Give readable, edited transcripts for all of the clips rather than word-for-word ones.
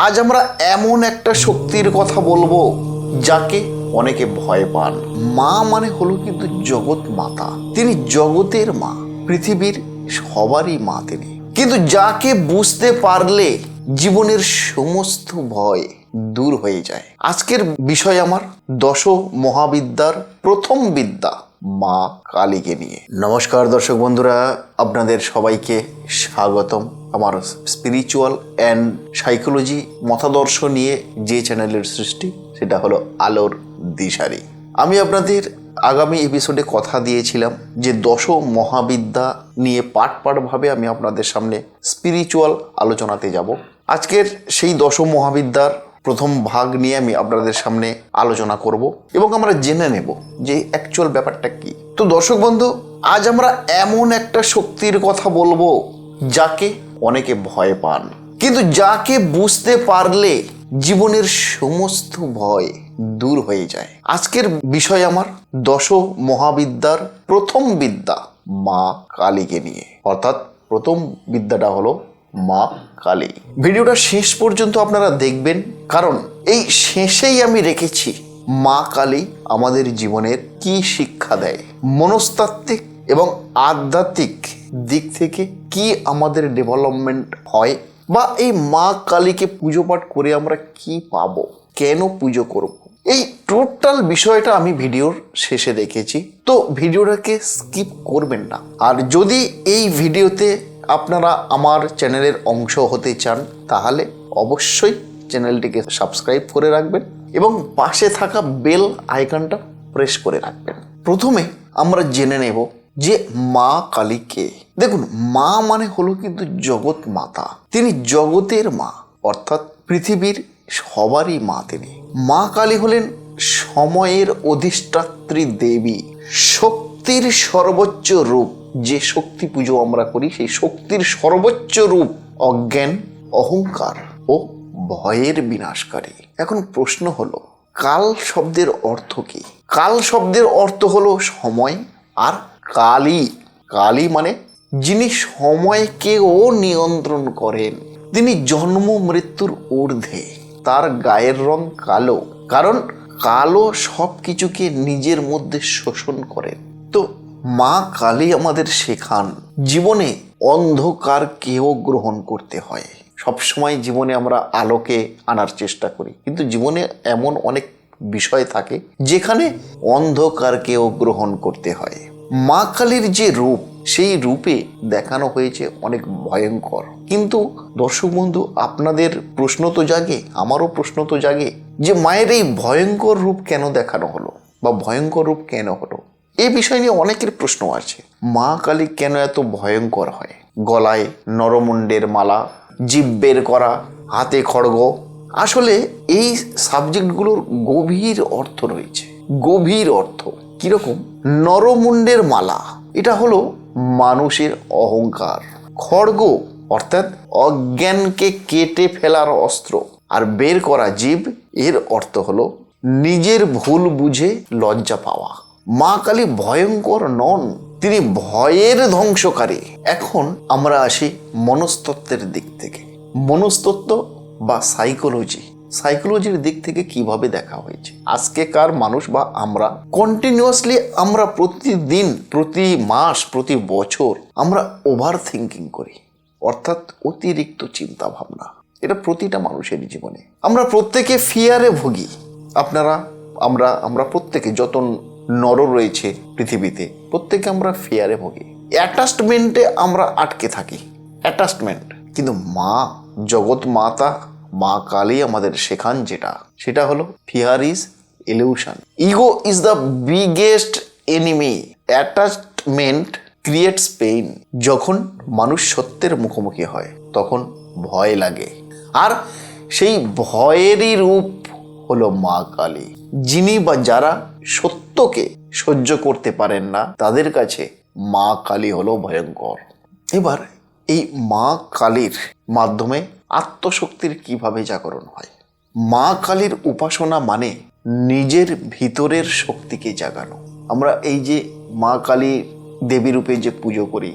আজ আমরা এমন একটা শক্তির কথা বলবো যাকে অনেকে ভয় পান। মা মানে হলো কিন্তু জগৎ মাতা। তিনি জগতের মা, পৃথিবীর সবারই মা তিনি। কিন্তু যাকে বুঝতে পারলে জীবনের সমস্ত ভয় দূর হয়ে যায়। আজকের বিষয় আমার দশ মহাবিদ্যার প্রথম বিদ্যা মা কালীকে নিয়ে। নমস্কার দর্শক বন্ধুরা, আপনাদের সবাইকে স্বাগতম আমার স্পিরিচুয়াল অ্যান্ড সাইকোলজি মতাদর্শ নিয়ে যে চ্যানেলের সৃষ্টি, সেটা হলো আলোর দিশারি। আমি আপনাদের আগামী এপিসোডে কথা দিয়েছিলাম যে দশ মহাবিদ্যা নিয়ে পার্টভাবে আমি আপনাদের সামনে স্পিরিচুয়াল আলোচনাতে যাব। আজকের সেই দশ মহাবিদ্যার প্রথম ভাগ নিয়ে আমি আপনাদের সামনে আলোচনা করব এবং আমরা জেনে নেব যে অ্যাকচুয়াল ব্যাপারটা কি। তো দর্শক বন্ধু, আজ আমরা এমন একটা শক্তির কথা বলবো যাকে অনেকে ভয় পান, কিন্তু যাকে বুঝতে পারলে জীবনের সমস্ত ভয় দূর হয়ে যায়। আজকের বিষয় আমার দশ মহাবিদ্যার প্রথম বিদ্যা মা কালীকে নিয়ে, অর্থাৎ প্রথম বিদ্যাটা হলো মা কালী। ভিডিওটা শেষ পর্যন্ত আপনারা দেখবেন, কারণ এই শেষেই আমি রেখেছি মা কালী আমাদের জীবনের কি শিক্ষা দেয়, মনস্তাত্ত্বিক এবং আধ্যাত্মিক দিক থেকে কি আমাদের ডেভেলপমেন্ট হয়, বা এই মা কালীকে পুজো পাঠ করে আমরা কি পাবো, কেন পুজো করব, এই টোটাল বিষয়টা আমি ভিডিওর শেষে রেখেছি। তো ভিডিওটাকে স্কিপ করবেন না। আর যদি এই ভিডিওতে আপনারা আমার চ্যানেলের অংশ হতে চান, তাহলে অবশ্যই চ্যানেলটিকে সাবস্ক্রাইব করে রাখবেন এবং পাশে থাকা বেল আইকনটা প্রেস করে রাখবেন। প্রথমে আমরা জেনে নেব যে মা কালী কে। দেখুন, মা মানে হলো কিন্তু জগৎ মাতা। তিনি জগতের মা, অর্থাৎ পৃথিবীর সবারই মা তিনি। মা কালী হলেন সময়ের অধিষ্ঠাত্রী দেবী, শক্তির সর্বোচ্চ রূপ। যে শক্তি পুজো আমরা করি, সেই শক্তির সর্বোচ্চ রূপ অজ্ঞান, অহংকার ও ভয়ের বিনাশকারী। এখন প্রশ্ন হলো, কাল শব্দের অর্থ কি? কাল শব্দের অর্থ হলো সময়, আর কালী, কালী মানে যিনি সময়কেও নিয়ন্ত্রণ করেন। তিনি জন্ম মৃত্যুর ঊর্ধ্বে। তার গায়ের রং কালো, কারণ কালো সব কিছুকে নিজের মধ্যে শোষণ করেন। তো মা কালী আমাদের শেখান জীবনে অন্ধকারকেও গ্রহণ করতে হয়। সবসময় জীবনে আমরা আলোকে আনার চেষ্টা করি, কিন্তু জীবনে এমন অনেক বিষয় থাকে যেখানে অন্ধকারকেও গ্রহণ করতে হয়। মা কালীর যে রূপ, সেই রূপে দেখানো হয়েছে অনেক ভয়ঙ্কর। কিন্তু দর্শক বন্ধু, আপনাদের প্রশ্ন তো জাগে, আমারও প্রশ্ন তো জাগে যে মায়ের এই ভয়ঙ্কর রূপ কেন দেখানো হলো, বা ভয়ঙ্কর রূপ কেন হলো। এই বিষয় নিয়ে অনেকের প্রশ্ন আছে। মা কালী কেন এত ভয়ঙ্কর হয়? গলায় নরমুণ্ডের মালা, জিভ বের করা, হাতে খড়গ। আসলে এই সাবজেক্টগুলোর গভীর অর্থ রয়েছে, গভীর অর্থ। কিরকম? নরমুণ্ডের মালা, এটা হলো মানুষের অহংকার। খড়গ অর্থাৎ অজ্ঞানকে কেটে ফেলার অস্ত্র। আর বের করা জিভ, এর অর্থ হলো নিজের ভুল বুঝে লজ্জা পাওয়া। মা কালী ভয়ঙ্কর নন, তিনি ভয়ের ধ্বংসকারী। এখন আমরা আসি মনস্তত্ত্বের দিক থেকে। মনস্তত্ত্ব বা সাইকোলজির দিক থেকে কিভাবে দেখা হয়েছে। আজকেকার মানুষ বা আমরা কন্টিনিউয়াসলি, আমরা প্রতিদিন, প্রতি মাস, প্রতি বছর আমরা ওভার থিঙ্কিং করি, অর্থাৎ অতিরিক্ত চিন্তা ভাবনা। এটা প্রতিটা মানুষেরই জীবনে। আমরা প্রত্যেকে ফিয়ারে ভুগি। আমরা প্রত্যেকে, যত নর রয়েছে পৃথিবীতে, প্রত্যেকে আমরা ফিয়ারে ভুগি। অ্যাটাচমেন্টে আমরা আটকে থাকি, অ্যাটাচমেন্ট। কিন্তু মা, জগৎ মাতা, মা কালী আমাদের শেখান সেটা হলো fear is illusion, ego is the biggest enemy, attachment creates pain. যখন মানুষ সত্যের মুখোমুখি হয়, তখন ভয় লাগে, আর সেই ভয়েরই রূপ হলো মা কালী। যিনি বা যারা সত্যকে সহ্য করতে পারেন না, তাদের কাছে মা কালী হলো ভয়ঙ্কর। এবার এই মা কালীর মাধ্যমে আত্মশক্তির কিভাবে জাগরণ হয়। মা কালীর উপাসনা মানে নিজের ভিতরের শক্তিকে জাগানো। আমরা এই যে মা কালী দেবী রূপে যে পুজো করি,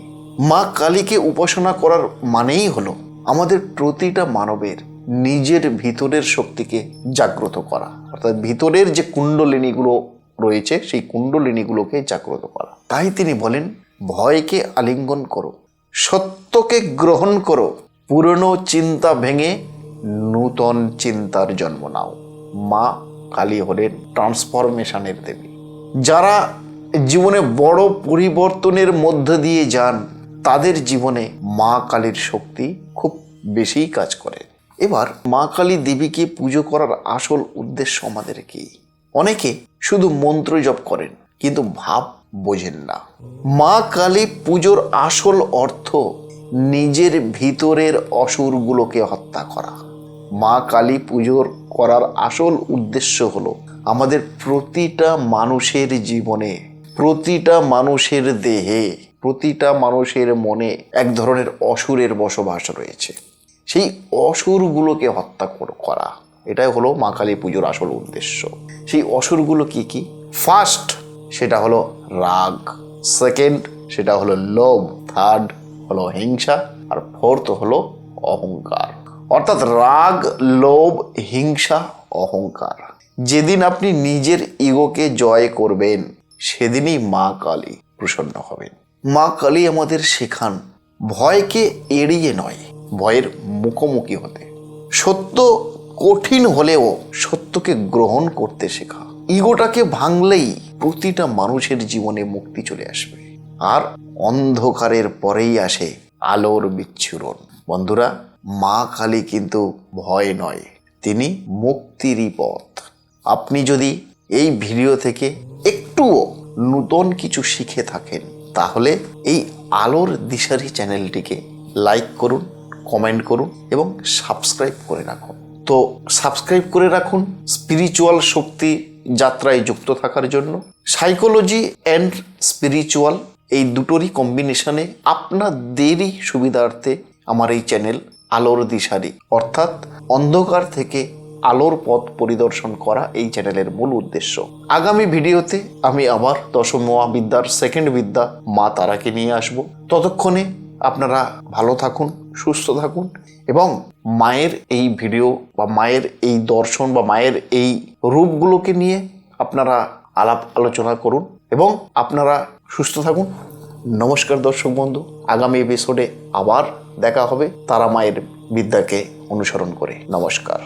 মা কালীকে উপাসনা করার মানেই হলো আমাদের প্রতিটা মানবের নিজের ভিতরের শক্তিকে জাগ্রত করা, অর্থাৎ ভিতরের যে কুণ্ডলিনীগুলো রয়েছে সেই কুণ্ডলিনীগুলোকে জাগ্রত করা। তাই তিনি বলেন, ভয়কে আলিঙ্গন করো, সত্যকে গ্রহণ করো, পুরনো চিন্তা ভেঙে নূতন চিন্তার জন্ম নাও। মা কালী হলেন ট্রান্সফরমেশনের দেবী। যারা জীবনে বড় পরিবর্তনের মধ্য দিয়ে যান তাদের জীবনে মা কালীর শক্তি খুব বেশি কাজ করে। এবার মা কালী দেবীকে পুজো করার আসল উদ্দেশ্য আমাদের কি? অনেকে শুধু মন্ত্র জপ করেন কিন্তু ভাব বোঝেন না। মা কালী পুজোর আসল অর্থ নিজের ভিতরের অসুরগুলোকে হত্যা করা। মা কালী পুজোর করার আসল উদ্দেশ্য হলো আমাদের প্রতিটা মানুষের জীবনে, প্রতিটা মানুষের দেহে, প্রতিটা মানুষের মনে এক ধরনের অসুরের বসবাস রয়েছে। সেই অসুরগুলোকে হত্যা করা, এটাই হলো মা কালী পুজোর আসল উদ্দেশ্য। সেই অসুরগুলো কি কি? ফার্স্ট সেটা হলো রাগ, সেকেন্ড সেটা হলো লোভ, থার্ড হলো হিংসা, আর ফোর্থ হলো অহংকার। অর্থাৎ রাগ, লোভ, হিংসা, অহংকার। যেদিন আপনি নিজের ইগোকে জয় করবেন সেদিনই মা কালী প্রসন্ন হবেন। মা কালী আমাদের শেখান ভয়কে এড়িয়ে নয়, ভয়ের মুখোমুখি হতে। সত্য কঠিন হলেও সত্যকে গ্রহণ করতে শেখা। ইগোটাকে ভাঙলেই প্রতিটা মানুষের জীবনে মুক্তি চলে আসবে, আর অন্ধকারের পরেই আসে আলোর বিচ্ছুরণ। বন্ধুরা, মা কালী কিন্তু ভয় নয়, তিনি মুক্তিরই পথ। আপনি যদি এই ভিডিও থেকে একটুও নতুন কিছু শিখে থাকেন তাহলে এই আলোর দিশারি চ্যানেলটিকে লাইক করুন, কমেন্ট করুন এবং সাবস্ক্রাইব করে রাখুন। তো সাবস্ক্রাইব করে রাখুন স্পিরিচুয়াল শক্তি যাত্রায় যুক্ত থাকার জন্য। সাইকোলজি অ্যান্ড স্পিরিচুয়াল এই দুটোরই কম্বিনেশনে আপনাদেরই সুবিধার্থে আমার এই চ্যানেল আলোর দিশারি, অর্থাৎ অন্ধকার থেকে আলোর পথ পরিদর্শন করা এই চ্যানেলের মূল উদ্দেশ্য। আগামী ভিডিওতে আমি আবার দশম মহাবিদ্যার সেকেন্ড বিদ্যা মা তারাকে নিয়ে আসব। ততক্ষণে আপনারা ভালো থাকুন, সুস্থ থাকুন এবং মায়ের এই ভিডিও বা মায়ের এই দর্শন বা মায়ের এই রূপগুলোকে নিয়ে আপনারা আলাপ আলোচনা করুন এবং আপনারা সুস্থ থাকুন। নমস্কার দর্শক বন্ধু, আগামী এপিসোডে আবার দেখা হবে তারা মায়ের বিদ্যাকে অনুসরণ করে। নমস্কার।